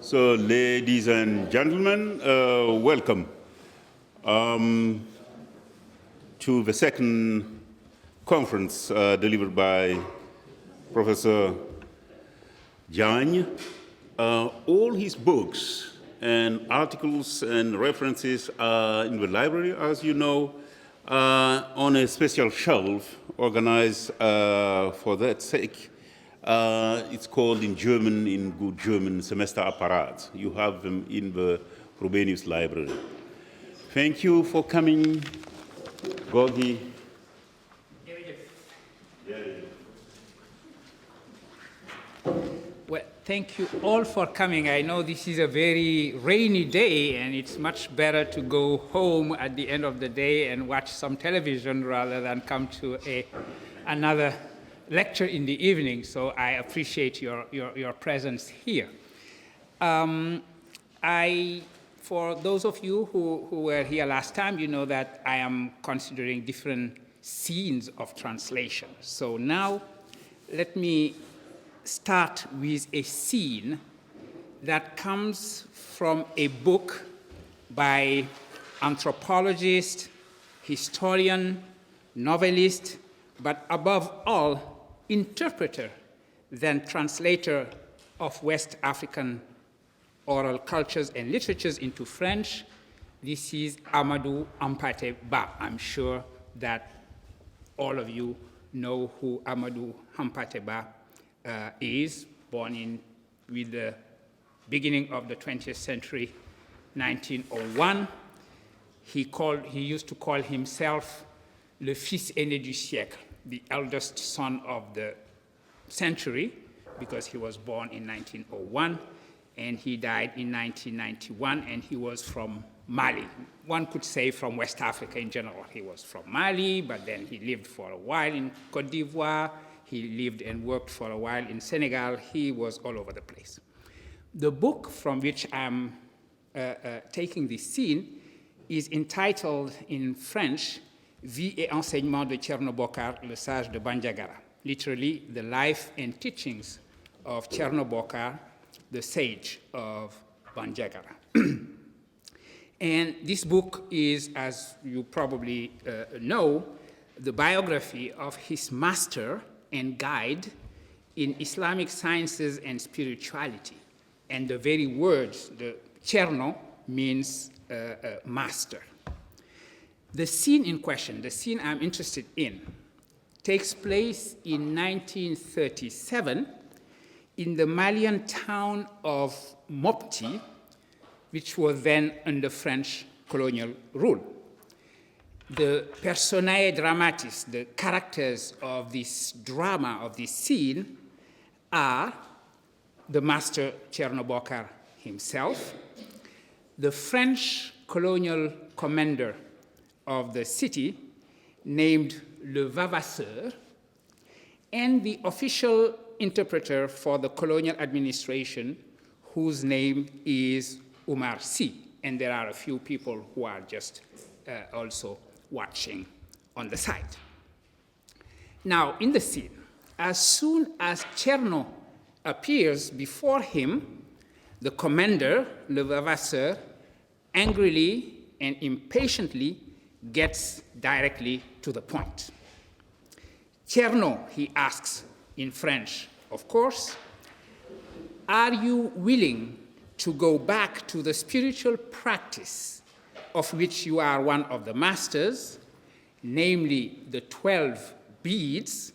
So, ladies and gentlemen, welcome to the second conference delivered by Professor Diagne. All his books and articles and references are in the library, as you know, on a special shelf organized for that sake. It's called in German, in good German, Semester Apparat. You have them in the Frobenius library. Thank you for coming, Gorgi. Well, thank you all for coming. I know this is a very rainy day, and it's much better to go home at the end of the day and watch some television rather than come to another lecture in the evening. So I appreciate your presence here. For those of you who were here last time, you know that I am considering different scenes of translation. So now let me start with a scene that comes from a book by anthropologist, historian, novelist, but above all, interpreter than translator of West African oral cultures and literatures into French. This is Amadou Hampâté Bâ. I'm sure that all of you know who Amadou Hampâté Bâ is, born with the beginning of the 20th century, 1901. He used to call himself le fils aîné du siècle, the eldest son of the century, because he was born in 1901, and he died in 1991, and he was from Mali. One could say from West Africa in general. He was from Mali, but then he lived for a while in Côte d'Ivoire. He lived and worked for a while in Senegal. He was all over the place. The book from which I'm taking this scene is entitled in French, Vie et enseignement de Thierno Bokar, le sage de Bandiagara. Literally, the life and teachings of Thierno Bokar, the sage of Bandiagara. And this book is, as you probably know, the biography of his master and guide in Islamic sciences and spirituality. And the very words, the Thierno, means master. The scene in question, the scene I'm interested in, takes place in 1937 in the Malian town of Mopti, which was then under French colonial rule. The personae dramatis, the characters of this drama, of this scene, are the master Thierno Bokar himself, the French colonial commander of the city, named Le Vavasseur, and the official interpreter for the colonial administration, whose name is Umar Sy. And there are a few people who are just also watching on the side. Now, in the scene, as soon as Thierno appears before him, the commander, Le Vavasseur, angrily and impatiently gets directly to the point. Thierno, he asks in French, of course, are you willing to go back to the spiritual practice of which you are one of the masters, namely the 12 beads,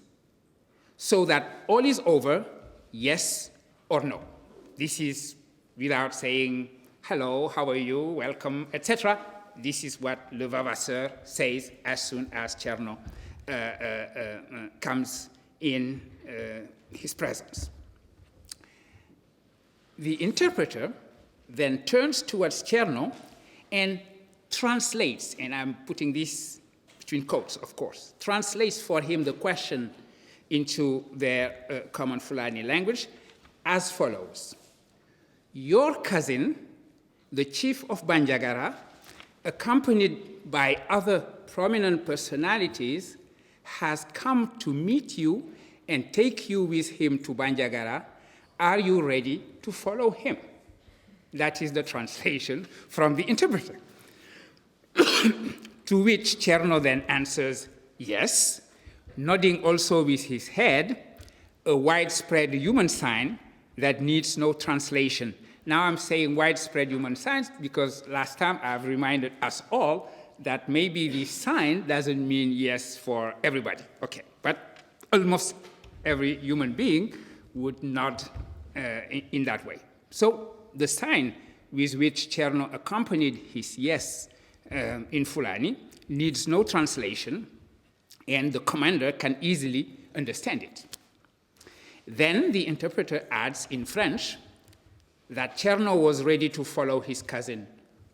so that all is over, yes or no? This is without saying, hello, how are you, welcome, etc. This is what Le Vavasseur says as soon as Thierno comes in his presence. The interpreter then turns towards Thierno and translates, and I'm putting this between quotes, of course, translates for him the question into their common Fulani language as follows. Your cousin, the chief of Bandiagara, accompanied by other prominent personalities, has come to meet you and take you with him to Bandiagara. Are you ready to follow him? That is the translation from the interpreter. To which Cherno then answers, yes, nodding also with his head, a widespread human sign that needs no translation. Now I'm saying widespread human signs because last time I've reminded us all that maybe this sign doesn't mean yes for everybody. Okay, but almost every human being would nod in that way. So the sign with which Cherno accompanied his yes in Fulani needs no translation, and the commander can easily understand it. Then the interpreter adds in French that Cherno was ready to follow his cousin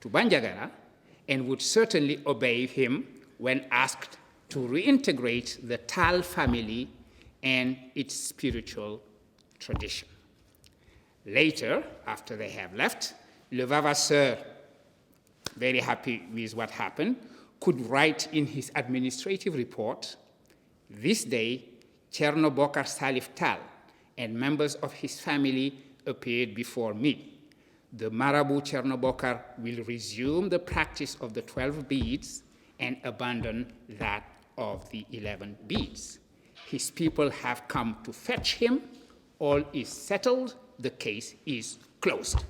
to Bandiagara and would certainly obey him when asked to reintegrate the Tal family and its spiritual tradition. Later, after they have left, Le Vavasseur, very happy with what happened, could write in his administrative report, this day, Cherno Bokar Salif Tal and members of his family appeared before me. The Marabu Cherno Bokar will resume the practice of the 12 beads and abandon that of the 11 beads. His people have come to fetch him. All is settled. The case is closed.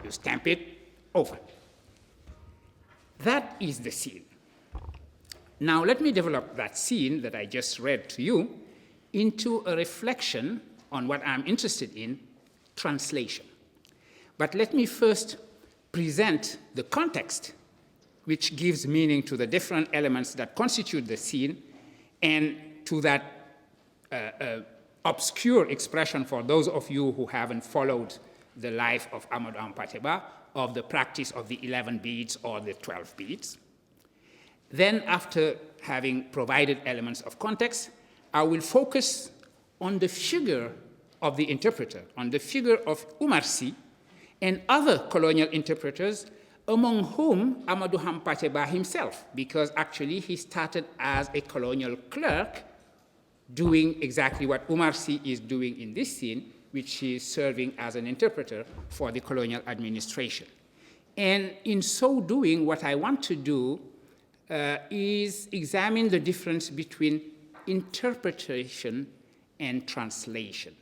You stamp it, over. That is the scene. Now let me develop that scene that I just read to you into a reflection on what I'm interested in, translation. But let me first present the context which gives meaning to the different elements that constitute the scene and to that obscure expression for those of you who haven't followed the life of Amadou Hampâté-Bâ of the practice of the 11 beads or the 12 beads. Then, after having provided elements of context, I will focus on the figure of the interpreter, on the figure of Umar Sy and other colonial interpreters, among whom Amadou Hampâté-Bâ himself, because actually he started as a colonial clerk doing exactly what Umar Sy is doing in this scene, which is serving as an interpreter for the colonial administration. And in so doing, what I want to do is examine the difference between interpretation and translation.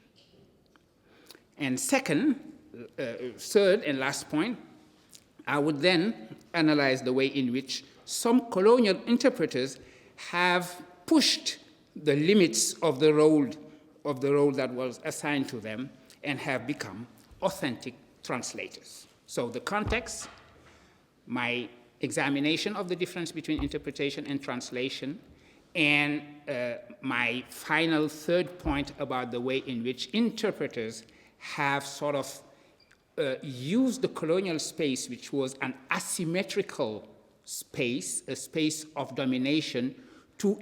And second, third and last point, I would then analyze the way in which some colonial interpreters have pushed the limits of the role that was assigned to them and have become authentic translators. So the context, my examination of the difference between interpretation and translation, and my final third point about the way in which interpreters have sort of used the colonial space, which was an asymmetrical space, a space of domination, to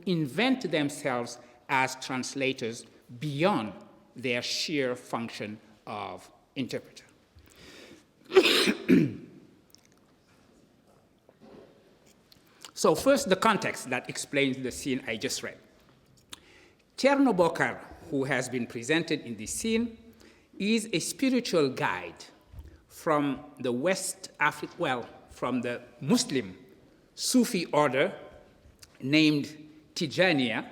invent themselves as translators beyond their sheer function of interpreter. So first, the context that explains the scene I just read. Cherno Bokar, who has been presented in this scene, is a spiritual guide from the West Africa, well, from the Muslim Sufi order named Tijaniya,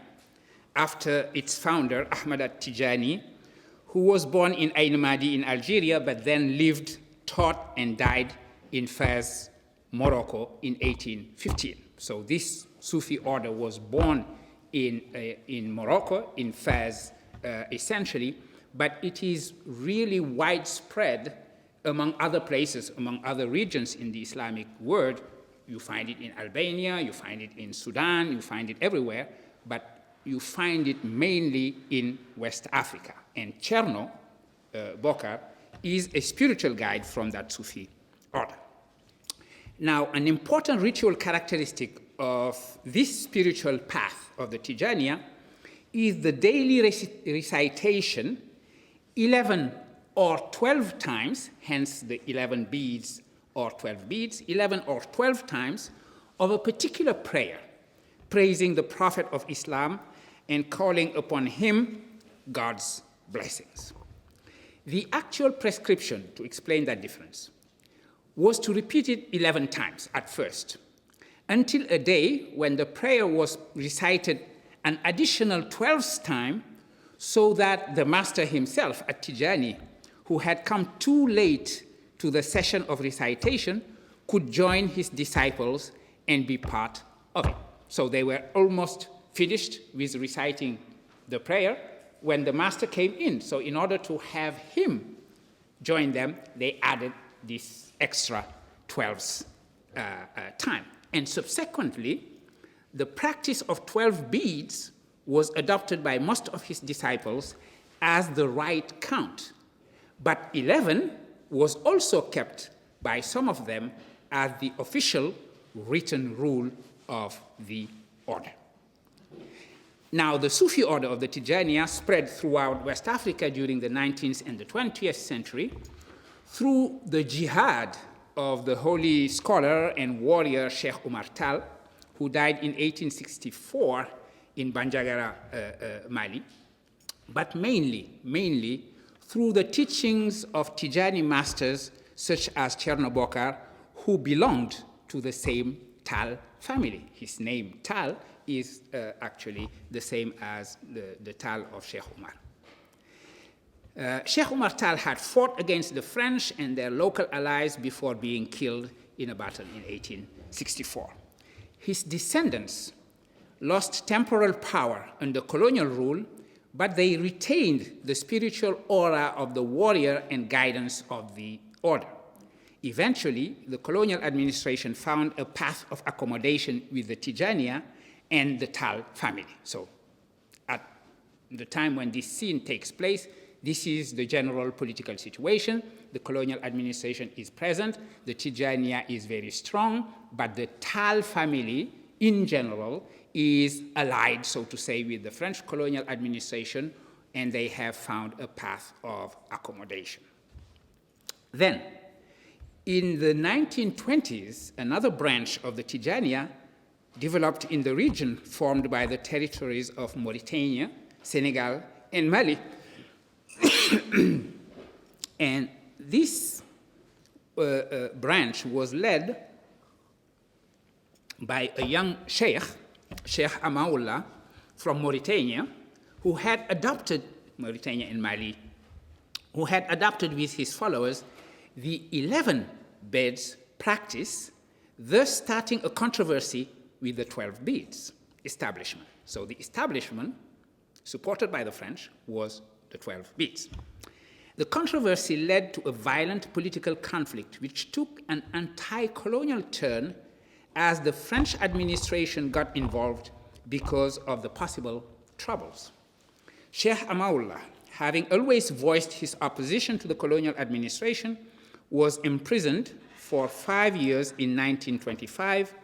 after its founder, Ahmad al-Tijani, who was born in Ain Madi in Algeria, but then lived, taught, and died in Fez, Morocco in 1815. So this Sufi order was born in Morocco, in Fez, essentially, but it is really widespread among other places, among other regions in the Islamic world. You find it in Albania, you find it in Sudan, you find it everywhere, but you find it mainly in West Africa. And Cherno Bokar is a spiritual guide from that Sufi order. Now, an important ritual characteristic of this spiritual path of the Tijaniya is the daily recitation 11 or 12 times, hence the 11 beads or 12 beads, 11 or 12 times of a particular prayer, praising the Prophet of Islam and calling upon him God's blessings. The actual prescription, to explain that difference, was to repeat it 11 times at first, until a day when the prayer was recited an additional 12th time, so that the master himself at Tijani, who had come too late to the session of recitation, could join his disciples and be part of it. So they were almost finished with reciting the prayer when the master came in. So in order to have him join them, they added this extra 12th time. And subsequently, the practice of 12 beads was adopted by most of his disciples as the right count. But 11 was also kept by some of them as the official written rule of the order. Now, the Sufi order of the Tijaniya spread throughout West Africa during the 19th and the 20th century through the jihad of the holy scholar and warrior Sheikh Umar Tal, who died in 1864 in Bandiagara, Mali, but mainly through the teachings of Tijani masters such as Cherno Bokar, who belonged to the same Tal family. His name, Tal, is actually the same as the Tal of Sheikh Umar. Sheikh Umar Tal had fought against the French and their local allies before being killed in a battle in 1864. His descendants lost temporal power under colonial rule, but they retained the spiritual aura of the warrior and guidance of the order. Eventually, the colonial administration found a path of accommodation with the Tijaniya and the Tal family. So at the time when this scene takes place, this is the general political situation. The colonial administration is present. The Tijaniya is very strong, but the Tal family, in general, is allied, so to say, with the French colonial administration, and they have found a path of accommodation. Then, in the 1920s, another branch of the Tijaniya developed in the region formed by the territories of Mauritania, Senegal, and Mali. And this branch was led by a young sheikh, Sheikh Amaoula, from Mauritania, who had adopted, Mauritania and Mali, who had adopted with his followers the 11 beads practice, thus starting a controversy with the 12 beads establishment. So the establishment, supported by the French, was the 12 beads. The controversy led to a violent political conflict which took an anti-colonial turn as the French administration got involved because of the possible troubles. Sheikh Amaoula, having always voiced his opposition to the colonial administration, was imprisoned for 5 years in 1925,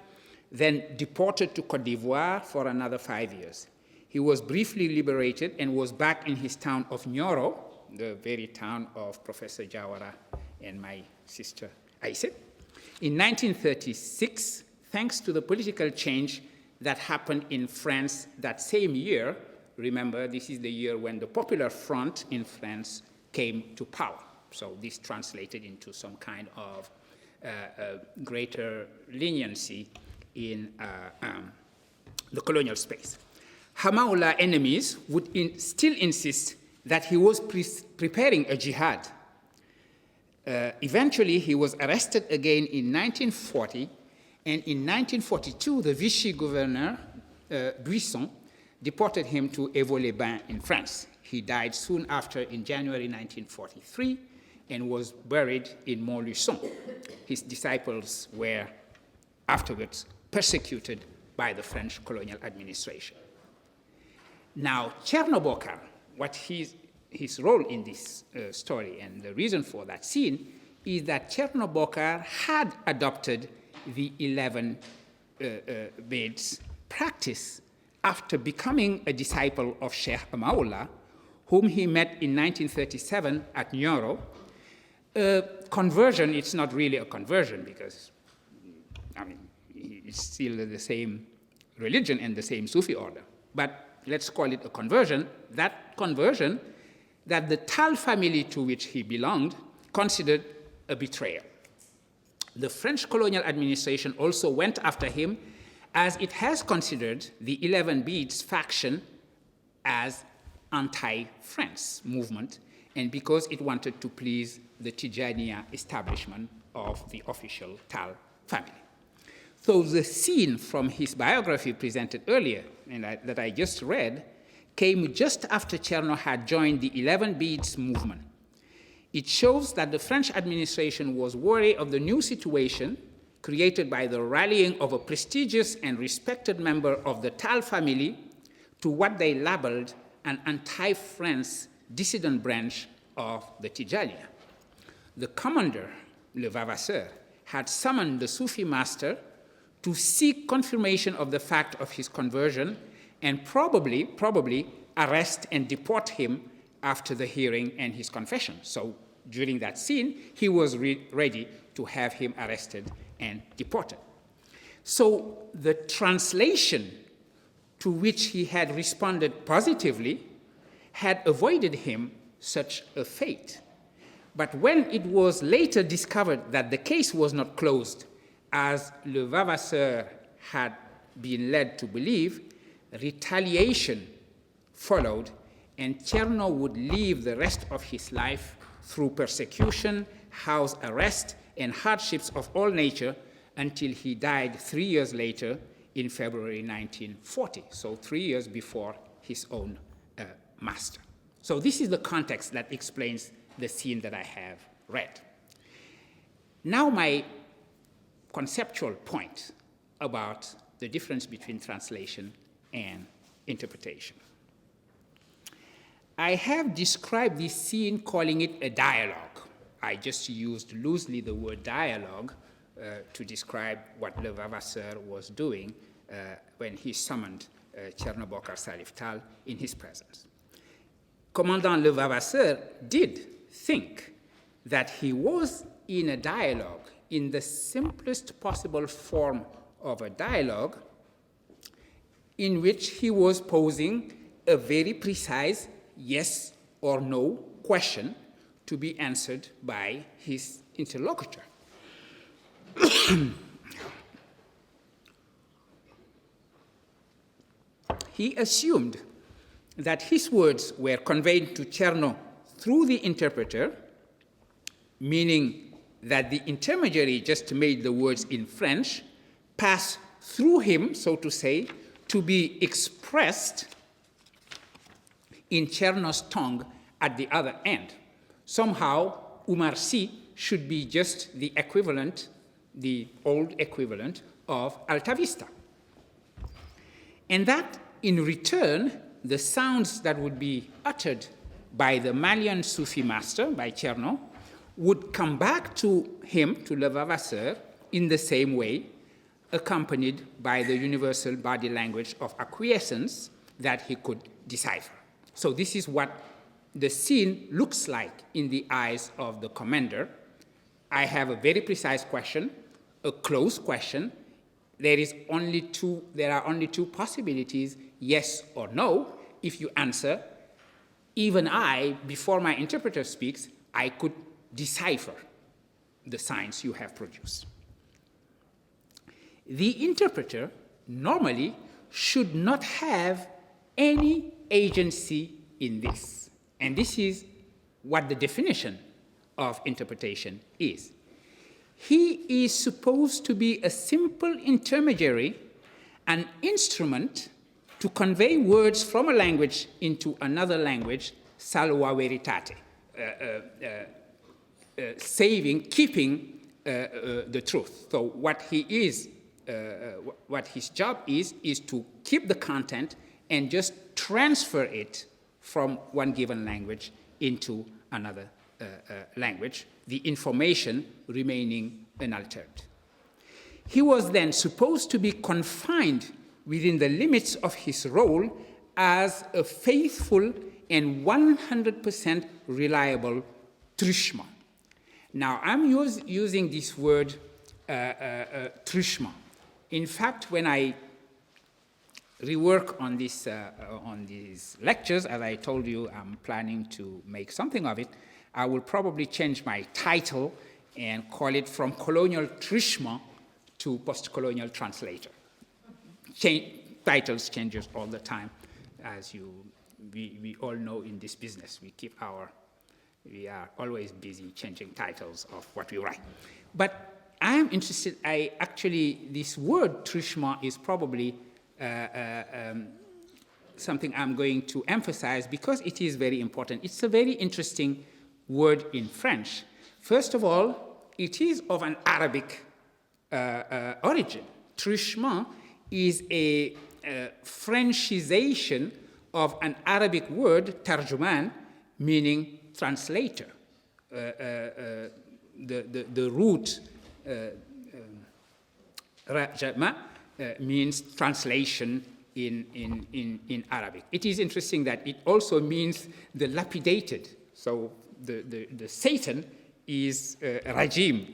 then deported to Côte d'Ivoire for another 5 years. He was briefly liberated and was back in his town of Nyoro, the very town of Professor Jawara and my sister Aïsset. In 1936, thanks to the political change that happened in France that same year, remember, this is the year when the Popular Front in France came to power. So this translated into some kind of greater leniency in the colonial space. Amaoula's enemies would still insist that he was preparing a jihad. Eventually, he was arrested again in 1940, and in 1942, the Vichy governor, Buisson, deported him to Évaux-les-Bains in France. He died soon after in January 1943 and was buried in Montluçon. His disciples were afterwards persecuted by the French colonial administration. Now, Cherno Bokar, what his role in this story and the reason for that scene is that Cherno Bokar had adopted the 11 beads practice after becoming a disciple of Sheikh Amaoula, whom he met in 1937 at Nyoro. Conversion, it's not really a conversion because, I mean, it's still the same religion and the same Sufi order. But let's call it a conversion. That conversion that the Tal family to which he belonged considered a betrayal. The French colonial administration also went after him, as it has considered the 11 Beads faction as anti-France movement, and because it wanted to please the Tijaniya establishment of the official Tal family. So the scene from his biography presented earlier, and that I just read, came just after Cherno had joined the 11 Beads movement. It shows that the French administration was wary of the new situation created by the rallying of a prestigious and respected member of the Tal family to what they labeled an anti-France dissident branch of the Tijaniya. The commander, Le Vavasseur, had summoned the Sufi master to seek confirmation of the fact of his conversion and probably arrest and deport him after the hearing and his confession. So during that scene, he was ready to have him arrested and deported. So the translation to which he had responded positively had avoided him such a fate. But when it was later discovered that the case was not closed, as Le Vavasseur had been led to believe, retaliation followed, and Cherno would live the rest of his life through persecution, house arrest, and hardships of all nature until he died 3 years later in February 1940, so 3 years before his own master. So this is the context that explains the scene that I have read. Now my conceptual point about the difference between translation and interpretation. I have described this scene calling it a dialogue. I just used loosely the word dialogue to describe what Le Vavasseur was doing when he summoned Cherno Bokar Salif Tal in his presence. Commandant Le Vavasseur did think that he was in a dialogue, in the simplest possible form of a dialogue, in which he was posing a very precise yes or no question to be answered by his interlocutor. He assumed that his words were conveyed to Cherno through the interpreter, meaning that the intermediary just made the words in French pass through him, so to say, to be expressed in Cherno's tongue at the other end. Somehow, Umar Sy should be just the equivalent, the old equivalent of Alta Vista. And that, in return, the sounds that would be uttered by the Malian Sufi master, by Cherno, would come back to him, to Le Vavasseur, in the same way, accompanied by the universal body language of acquiescence that he could decipher. So this is what the scene looks like in the eyes of the commander. I have a very precise question, a close question. There are only two possibilities, yes or no. If you answer, even I, before my interpreter speaks, I could decipher the signs you have produced. The interpreter normally should not have any agency in this. And this is what the definition of interpretation is. He is supposed to be a simple intermediary, an instrument to convey words from a language into another language, salva veritate, keeping the truth. So what his job is to keep the content and just transfer it from one given language into another language, the information remaining unaltered. He was then supposed to be confined within the limits of his role as a faithful and 100% reliable truchement. Now, I'm using this word truchement. In fact, when I rework on these lectures. As I told you, I'm planning to make something of it. I will probably change my title and call it From Colonial Truchement to Post-Colonial Translator. Titles changes all the time, as we all know in this business. We are always busy changing titles of what we write. But I am interested, this word truchement is probably something I'm going to emphasize because it is very important. It's a very interesting word in French. First of all, it is of an Arabic origin. Truchement is a Frenchization of an Arabic word, tarjuman, meaning translator. The root rajama means translation in Arabic. It is interesting that it also means the lapidated. So the Satan is rajim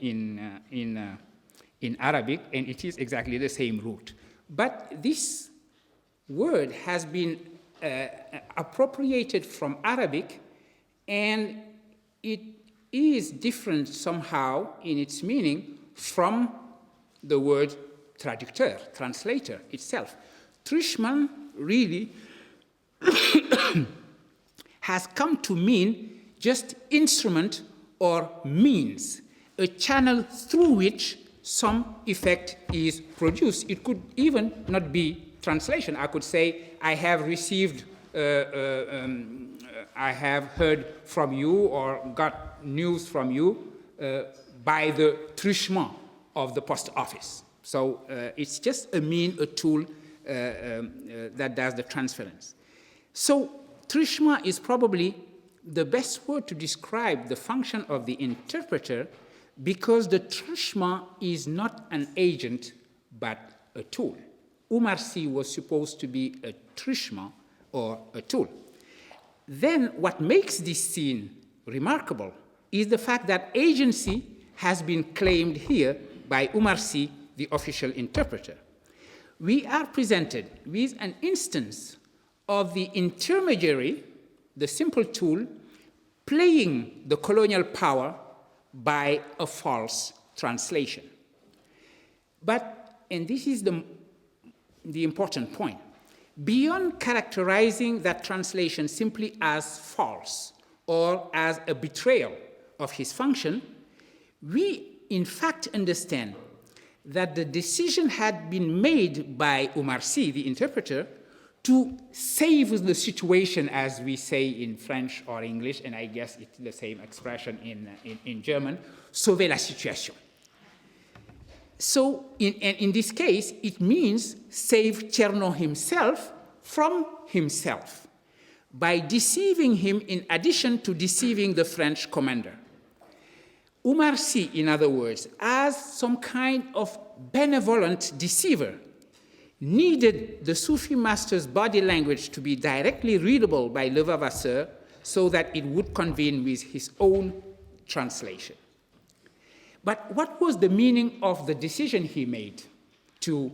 in Arabic, and it is exactly the same root. But this word has been appropriated from Arabic, and it is different somehow in its meaning from the word traducteur, translator itself. Truchement really has come to mean just instrument or means, a channel through which some effect is produced. It could even not be translation. I could say, I have received, I have heard from you or got news from you by the truchement of the post office. So it's just a tool that does the transference. So truchement is probably the best word to describe the function of the interpreter, because the truchement is not an agent, but a tool. Umar Sy was supposed to be a truchement, or a tool. Then what makes this scene remarkable is the fact that agency has been claimed here by Umar Sy, the official interpreter. We are presented with an instance of the intermediary, the simple tool, playing the colonial power by a false translation. But, and this is the important point, beyond characterizing that translation simply as false or as a betrayal of his function, we in fact understand that the decision had been made by Umar Sy, the interpreter, to save the situation, as we say in French or English, and I guess it's the same expression in German, sauver la situation. So in this case, it means save Cherno himself from himself by deceiving him in addition to deceiving the French commander. Umar Sy, in other words, as some kind of benevolent deceiver, needed the Sufi master's body language to be directly readable by Levavasseur so that it would convene with his own translation. But what was the meaning of the decision he made to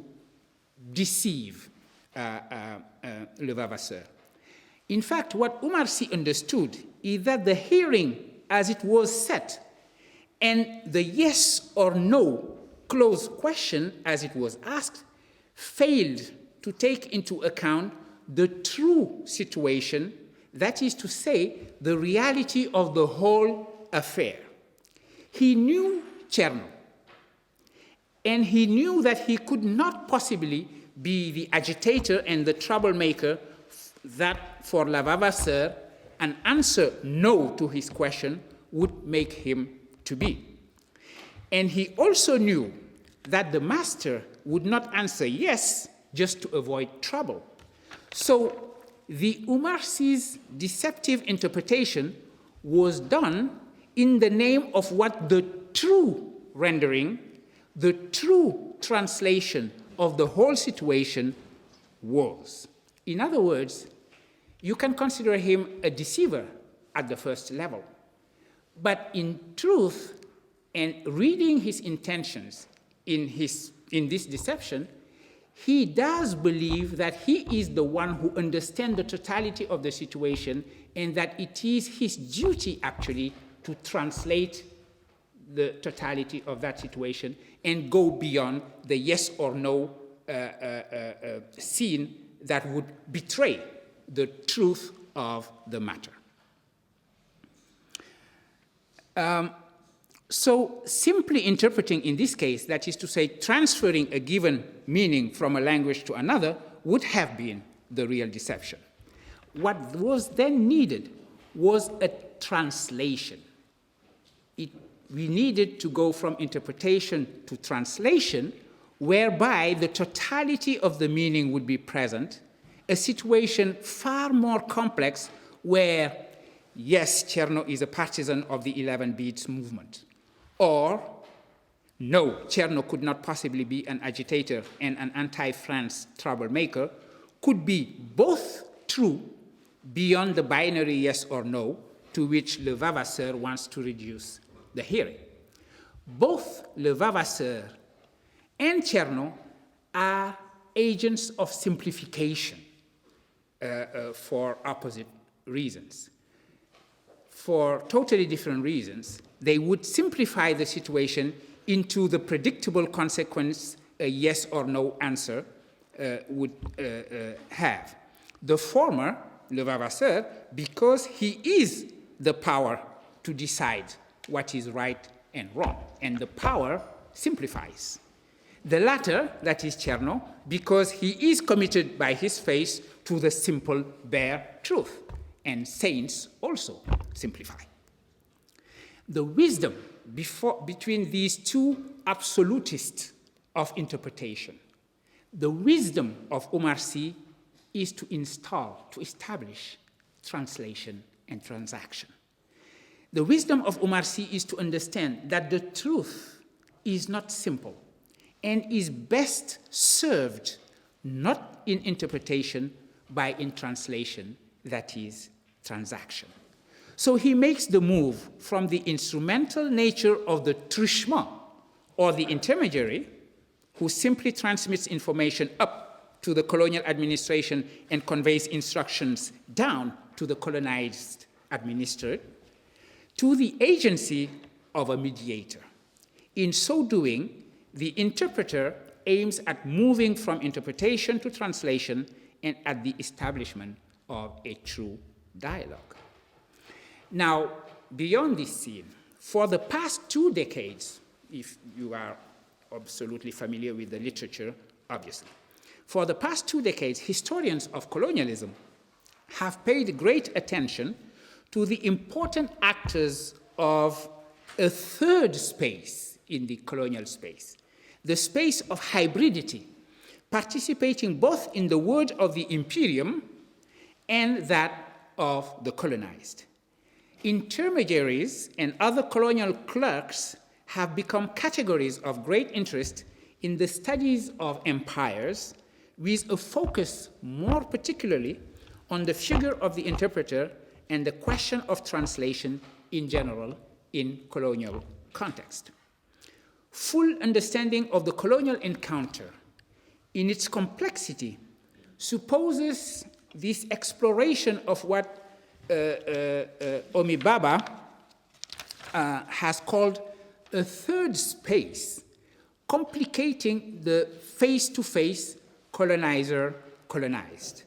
deceive Levavasseur? In fact, what Umar Sy understood is that the hearing as it was set and the yes or no closed question as it was asked failed to take into account the true situation, that is to say, the reality of the whole affair. He knew Cherno, and he knew that he could not possibly be the agitator and the troublemaker that for Levavasseur an answer no to his question would make him to be. And he also knew that the master would not answer yes just to avoid trouble. So the Umar Sy's deceptive interpretation was done in the name of what the true rendering, the true translation of the whole situation was. In other words, you can consider him a deceiver at the first level. But in truth, and reading his intentions in this deception, he does believe that he is the one who understands the totality of the situation and that it is his duty, actually, to translate the totality of that situation and go beyond the yes or no scene that would betray the truth of the matter. So simply interpreting in this case, that is to say, transferring a given meaning from a language to another, would have been the real deception. What was then needed was a translation. We needed to go from interpretation to translation, whereby the totality of the meaning would be present, a situation far more complex where, yes, Cherno is a partisan of the 11 Beats movement, or no, Cherno could not possibly be an agitator and an anti-France troublemaker, could be both true beyond the binary yes or no to which Le Vavasseur wants to reduce the hearing. Both Le Vavasseur and Cherno are agents of simplification for opposite reasons. For totally different reasons, they would simplify the situation into the predictable consequence a yes or no answer would have. The former, Le Vavasseur, because he is the power to decide what is right and wrong, and the power simplifies. The latter, that is Cherno, because he is committed by his faith to the simple, bare truth, and saints also simplify. The wisdom between these two absolutists of interpretation, the wisdom of Omar Sy is to establish translation and transaction. The wisdom of Omar Sy is to understand that the truth is not simple and is best served not in interpretation, but in translation, that is, transaction. So he makes the move from the instrumental nature of the truchement, or the intermediary, who simply transmits information up to the colonial administration and conveys instructions down to the colonized administered, to the agency of a mediator. In so doing, the interpreter aims at moving from interpretation to translation and at the establishment of a true dialogue. Now, beyond this scene, for the past 2 decades, if you are absolutely familiar with the literature, obviously, for the past 2 decades, historians of colonialism have paid great attention to the important actors of a third space in the colonial space, the space of hybridity, participating both in the word of the imperium and that of the colonized. Intermediaries and other colonial clerks have become categories of great interest in the studies of empires, with a focus more particularly on the figure of the interpreter and the question of translation in general in colonial context. Full understanding of the colonial encounter in its complexity supposes this exploration of what Omi Baba has called a third space, complicating the face-to-face colonizer-colonized.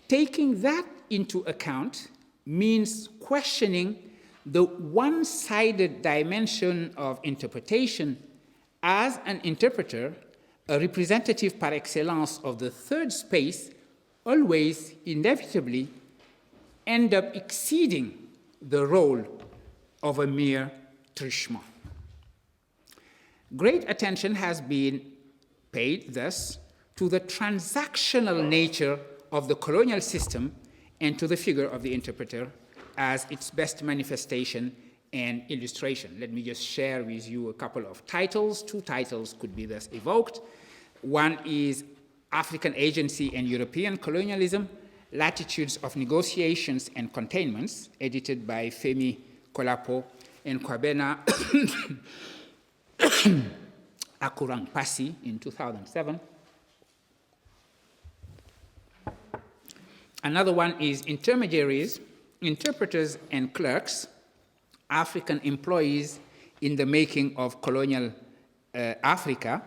Taking that into account means questioning the one-sided dimension of interpretation as an interpreter, a representative par excellence of the third space, always inevitably end up exceeding the role of a mere truchement. Great attention has been paid, thus, to the transactional nature of the colonial system and to the figure of the interpreter as its best manifestation and illustration. Let me just share with you a couple of titles. 2 titles could be thus evoked. One is African Agency and European Colonialism, Latitudes of Negotiations and Containments, edited by Femi Kolapo and Kwabena Akurang Pasi in 2007. Another one is intermediaries, interpreters, and clerks, African employees in the making of colonial Africa,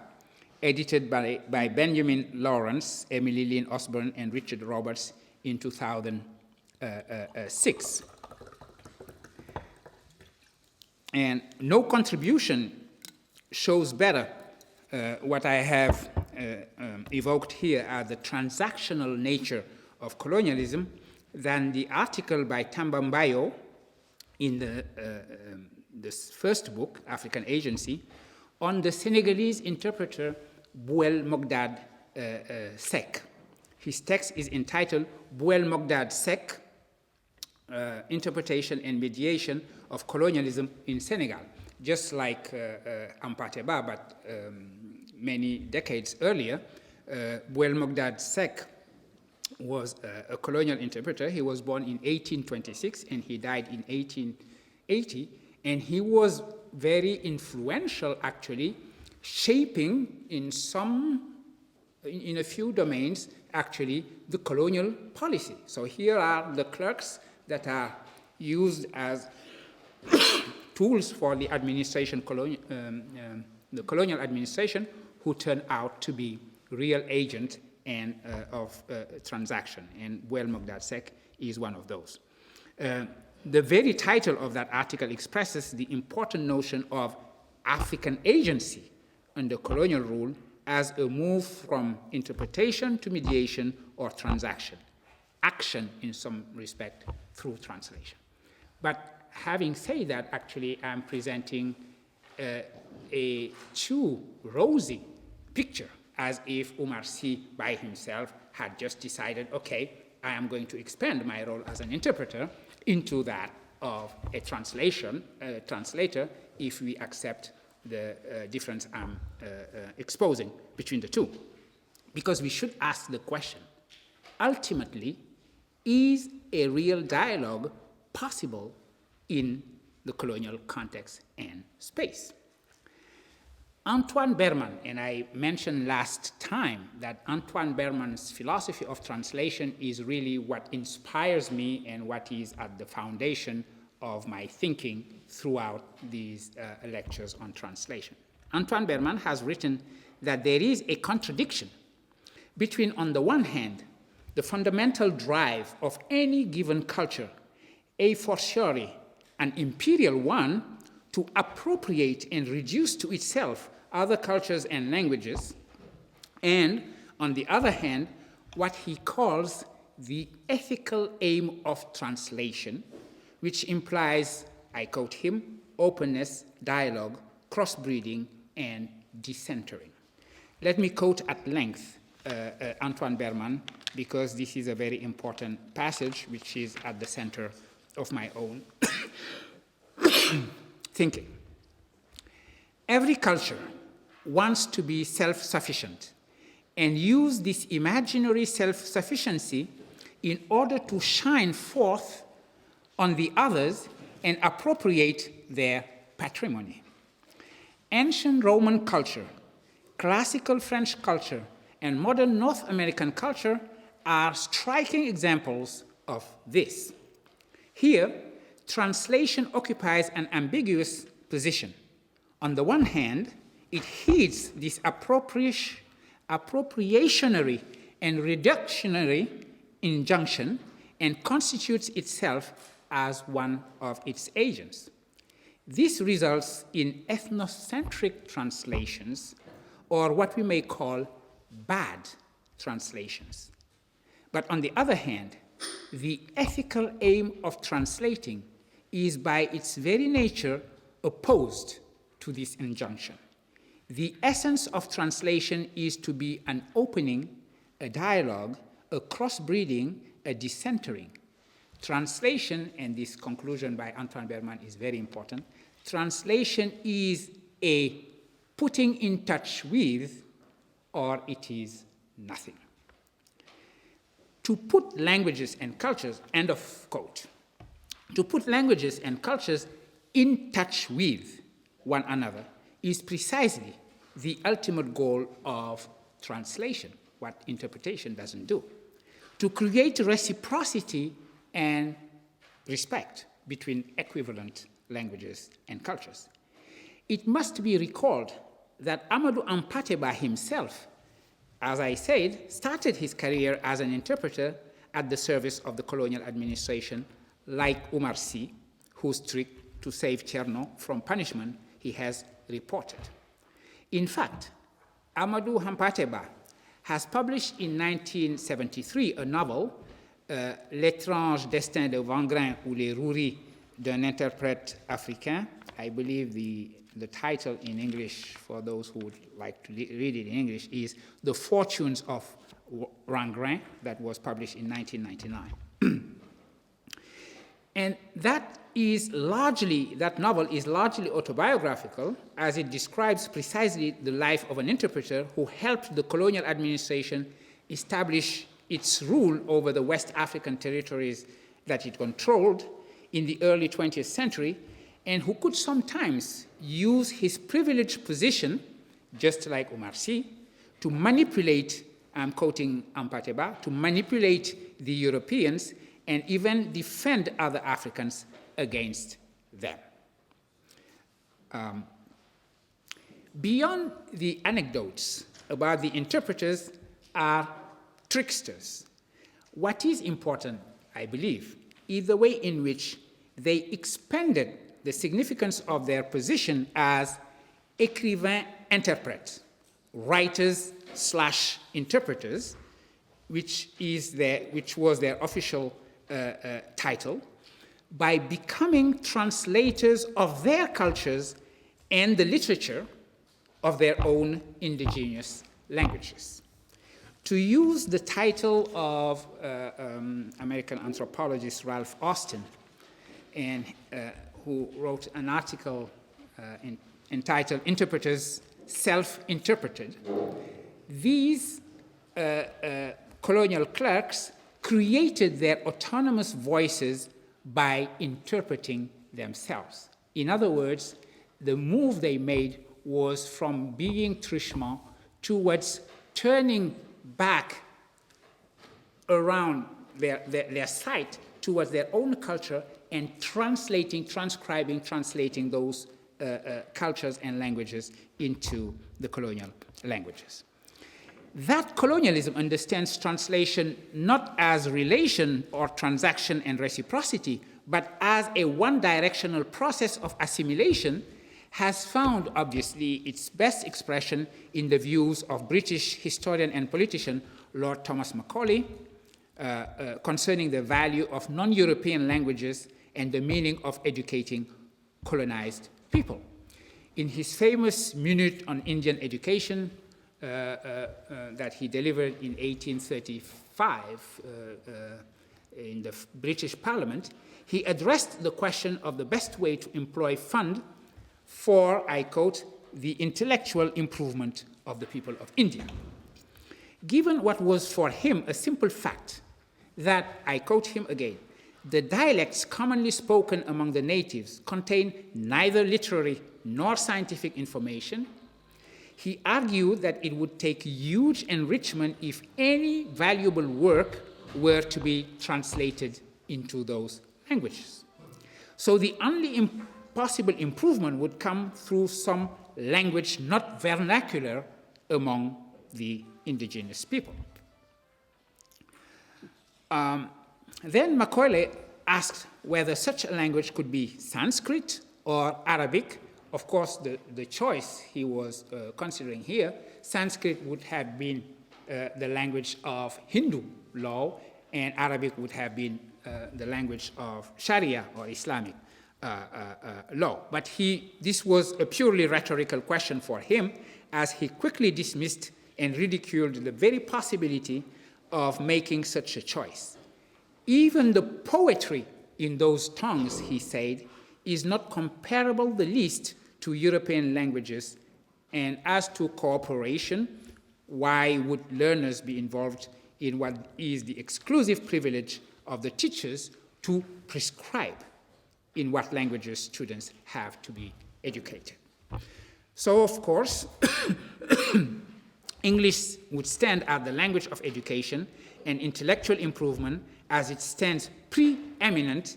edited by Benjamin Lawrence, Emily Lynn Osborne, and Richard Roberts in 2006. And no contribution shows better what I have evoked here as the transactional nature of colonialism than the article by Tambambayo in this first book, African Agency, on the Senegalese interpreter Bouel Mogdad Seck. His text is entitled Bouel Mogdad Seck, Interpretation and Mediation of Colonialism in Senegal. Just like Ampateba, but many decades earlier, Bouel Mogdad Seck was a colonial interpreter. He was born in 1826 and he died in 1880, and he was very influential, actually, shaping in a few domains, actually, the colonial policy. So here are the clerks that are used as tools for the administration, the colonial administration, who turned out to be real agent and of transaction, and Bouel Mogdad Seck is one of those. The very title of that article expresses the important notion of African agency under colonial rule as a move from interpretation to mediation or transaction, action in some respect through translation. But having said that, actually, I'm presenting a too rosy picture, as if Umar Sy by himself had just decided, okay, I am going to expand my role as an interpreter into that of a translator, if we accept the difference I'm exposing between the two. Because we should ask the question, ultimately, is a real dialogue possible in the colonial context and space? Antoine Berman, and I mentioned last time that Antoine Berman's philosophy of translation is really what inspires me and what is at the foundation of my thinking throughout these lectures on translation. Antoine Berman has written that there is a contradiction between, on the one hand, the fundamental drive of any given culture, a fortiori an imperial one, to appropriate and reduce to itself other cultures and languages, and, on the other hand, what he calls the ethical aim of translation, which implies, I quote him, openness, dialogue, crossbreeding, and decentering. Let me quote at length Antoine Berman, because this is a very important passage which is at the center of my own thinking. Every culture wants to be self-sufficient and use this imaginary self-sufficiency in order to shine forth on the others and appropriate their patrimony. Ancient Roman culture, classical French culture, and modern North American culture are striking examples of this. Here, translation occupies an ambiguous position. On the one hand, it heeds this appropriationary and reductionary injunction and constitutes itself as one of its agents. This results in ethnocentric translations, or what we may call bad translations. But on the other hand, the ethical aim of translating is by its very nature opposed to this injunction. The essence of translation is to be an opening, a dialogue, a crossbreeding, a decentering. Translation, and this conclusion by Antoine Berman is very important, translation is a putting in touch with, or it is nothing. To put languages and cultures, end of quote, to put languages and cultures in touch with one another is precisely the ultimate goal of translation, what interpretation doesn't do. to create reciprocity and respect between equivalent languages and cultures. It must be recalled that Amadou Hampâté Bâ himself, as I said, started his career as an interpreter at the service of the colonial administration, like Umar Sy, whose trick to save Cherno from punishment he has reported. In fact, Amadou Hampâté Bâ has published in 1973 a novel, L'étrange destin de Vangrin ou les roueries d'un interprète africain. I believe the title in English, for those who would like to read it in English, is The Fortunes of Vangrin, that was published in 1999. And that novel is largely autobiographical, as it describes precisely the life of an interpreter who helped the colonial administration establish its rule over the West African territories that it controlled in the early 20th century, and who could sometimes use his privileged position, just like Umar Sy, to manipulate, I'm quoting Hampâté Bâ, to manipulate the Europeans and even defend other Africans against them. Beyond the anecdotes about the interpreters are tricksters. What is important, I believe, is the way in which they expanded the significance of their position as écrivains interprètes, writers/interpreters, which was their official title, by becoming translators of their cultures and the literature of their own indigenous languages. To use the title of American anthropologist Ralph Austin, and who wrote an article entitled Interpreters Self-Interpreted, these colonial clerks created their autonomous voices by interpreting themselves. In other words, the move they made was from being truchement towards turning back around their sight towards their own culture and translating those cultures and languages into the colonial languages. That colonialism understands translation not as relation or transaction and reciprocity, but as a one-directional process of assimilation, has found, obviously, its best expression in the views of British historian and politician Lord Thomas Macaulay concerning the value of non-European languages and the meaning of educating colonized people. In his famous Minute on Indian Education, that he delivered in 1835 in the British Parliament, he addressed the question of the best way to employ fund for, I quote, the intellectual improvement of the people of India. Given what was for him a simple fact that, I quote him again, the dialects commonly spoken among the natives contain neither literary nor scientific information, he argued that it would take huge enrichment if any valuable work were to be translated into those languages. So the only possible improvement would come through some language not vernacular among the indigenous people. Then Macaulay asked whether such a language could be Sanskrit or Arabic. Of course, the choice he was considering here, Sanskrit would have been the language of Hindu law, and Arabic would have been the language of Sharia or Islamic law. But this was a purely rhetorical question for him, as he quickly dismissed and ridiculed the very possibility of making such a choice. Even the poetry in those tongues, he said, is not comparable the least to European languages, and as to cooperation, why would learners be involved in what is the exclusive privilege of the teachers to prescribe in what languages students have to be educated? So, of course, English would stand as the language of education and intellectual improvement, as it stands preeminent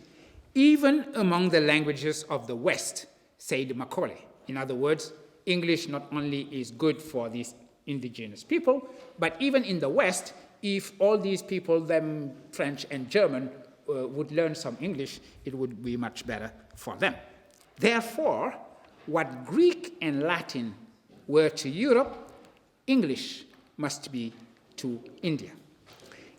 even among the languages of the West, said Macaulay. In other words, English not only is good for these indigenous people, but even in the West, if all these people, them French and German, would learn some English, it would be much better for them. Therefore, what Greek and Latin were to Europe, English must be to India.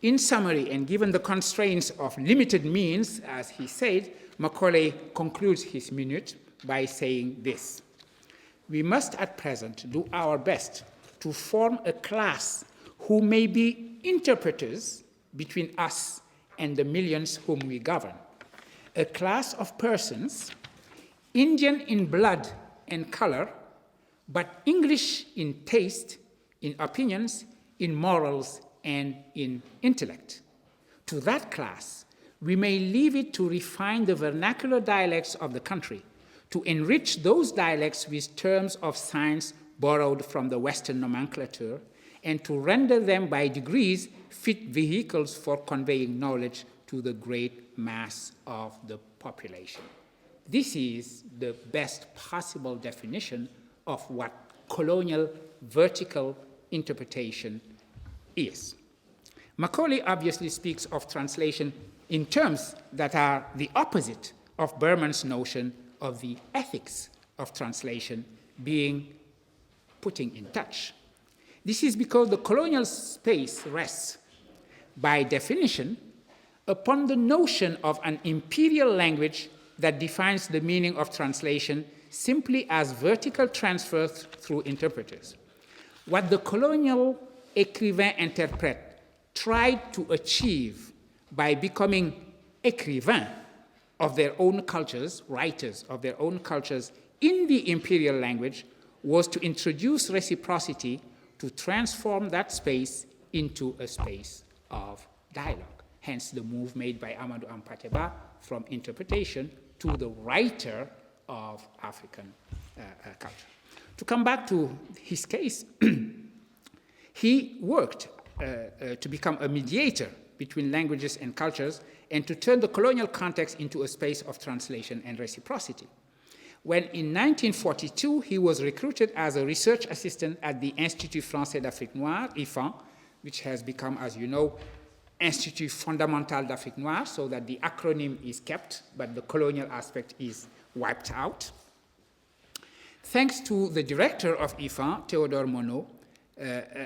In summary, and given the constraints of limited means, as he said, Macaulay concludes his minute by saying this: "We must at present do our best to form a class who may be interpreters between us and the millions whom we govern, a class of persons, Indian in blood and color, but English in taste, in opinions, in morals, and in intellect. To that class, we may leave it to refine the vernacular dialects of the country, to enrich those dialects with terms of science borrowed from the Western nomenclature, and to render them by degrees fit vehicles for conveying knowledge to the great mass of the population." This is the best possible definition of what colonial vertical interpretation is. Macaulay obviously speaks of translation in terms that are the opposite of Berman's notion of the ethics of translation being putting in touch. This is because the colonial space rests, by definition, upon the notion of an imperial language that defines the meaning of translation simply as vertical transfer through interpreters. What the colonial écrivain-interprète tried to achieve by becoming écrivains of their own cultures, writers of their own cultures in the imperial language, was to introduce reciprocity to transform that space into a space of dialogue. Hence the move made by Amadou Hampâté-Bâ from interpretation to the writer of African culture. To come back to his case, he worked to become a mediator between languages and cultures and to turn the colonial context into a space of translation and reciprocity. When in 1942 he was recruited as a research assistant at the Institut Français d'Afrique Noire, IFAN, which has become, as you know, Institut Fondamental d'Afrique Noire, so that the acronym is kept, but the colonial aspect is wiped out. Thanks to the director of IFAN, Théodore Monod,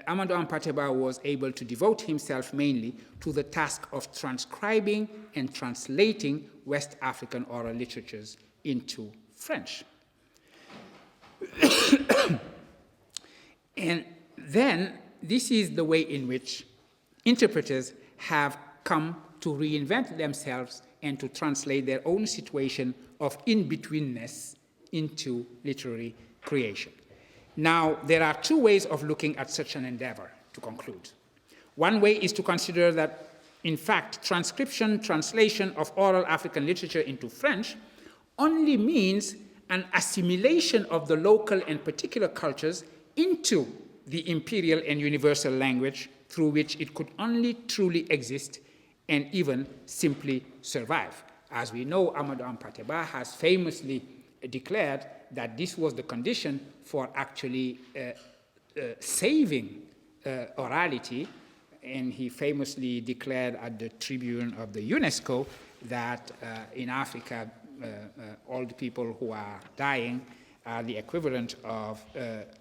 Amadou Hampâté-Bâ was able to devote himself mainly to the task of transcribing and translating West African oral literatures into French. And then this is the way in which interpreters have come to reinvent themselves and to translate their own situation of in-betweenness into literary creation. Now, there are two ways of looking at such an endeavor, to conclude. One way is to consider that, in fact, translation of oral African literature into French only means an assimilation of the local and particular cultures into the imperial and universal language through which it could only truly exist and even simply survive. As we know, Amadou Hampâté-Bâ has famously declared that this was the condition for actually saving orality, and he famously declared at the tribune of the UNESCO that in Africa, all the people who are dying are the equivalent of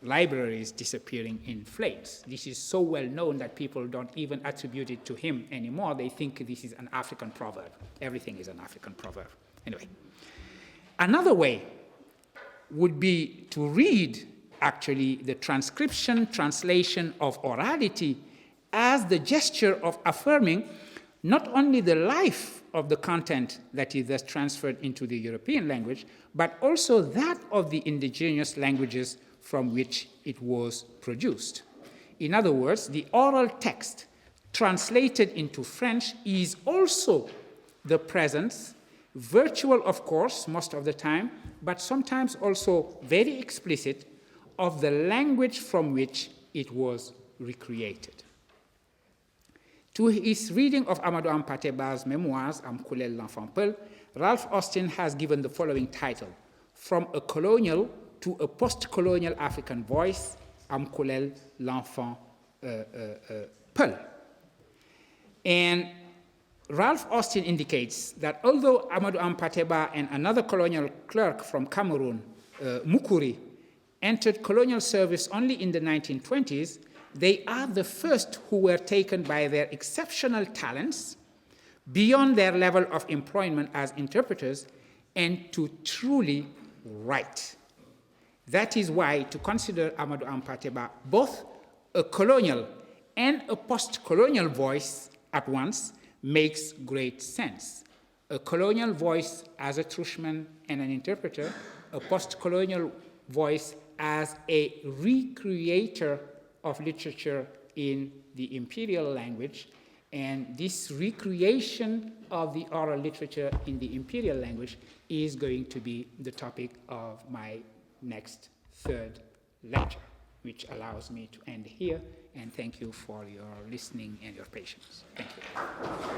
libraries disappearing in flames. This is so well known that people don't even attribute it to him anymore. They think this is an African proverb. Everything is an African proverb. Anyway, another way would be to read, actually, the translation of orality as the gesture of affirming not only the life of the content that is thus transferred into the European language, but also that of the indigenous languages from which it was produced. In other words, the oral text translated into French is also the presence, virtual of course most of the time, but sometimes also very explicit, of the language from which it was recreated. To his reading of Amadou Hampâté-Bâ's memoirs, Amkoulel l'Enfant Peul, Ralph Austin has given the following title: From a Colonial to a Post-Colonial African Voice, Amkoulel l'Enfant Peul. And Ralph Austin indicates that although Amadou Hampâté-Bâ and another colonial clerk from Cameroon, Mukuri, entered colonial service only in the 1920s, they are the first who were taken by their exceptional talents beyond their level of employment as interpreters and to truly write. That is why to consider Amadou Hampâté-Bâ both a colonial and a post-colonial voice at once makes great sense. A colonial voice as a truthman and an interpreter, a post-colonial voice as a recreator of literature in the imperial language, and this recreation of the oral literature in the imperial language is going to be the topic of my next third lecture, which allows me to end here, and thank you for your listening and your patience. Thank you.